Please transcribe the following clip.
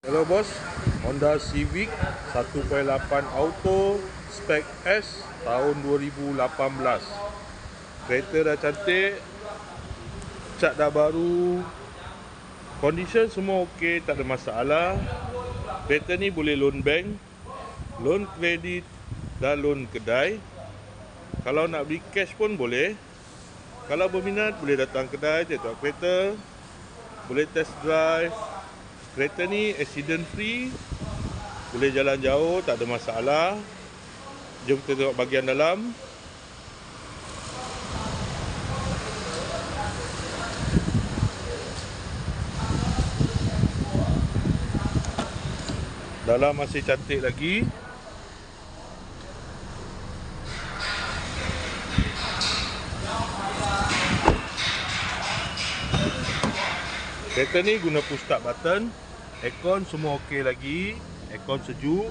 Hello bos, Honda Civic 1.8 Auto Spec S tahun 2018. Kereta dah cantik, cat dah baru, condition semua ok, tak ada masalah. Kereta ni boleh loan bank, loan kredit dan loan kedai. Kalau nak beli cash pun boleh. Kalau berminat boleh datang kedai, tengok kereta, boleh test drive. Kereta ni accident free, boleh jalan jauh, tak ada masalah. Jom kita tengok bahagian dalam. Dalam masih cantik lagi. Kereta ni guna push start button. Aircon semua ok lagi. Aircon sejuk.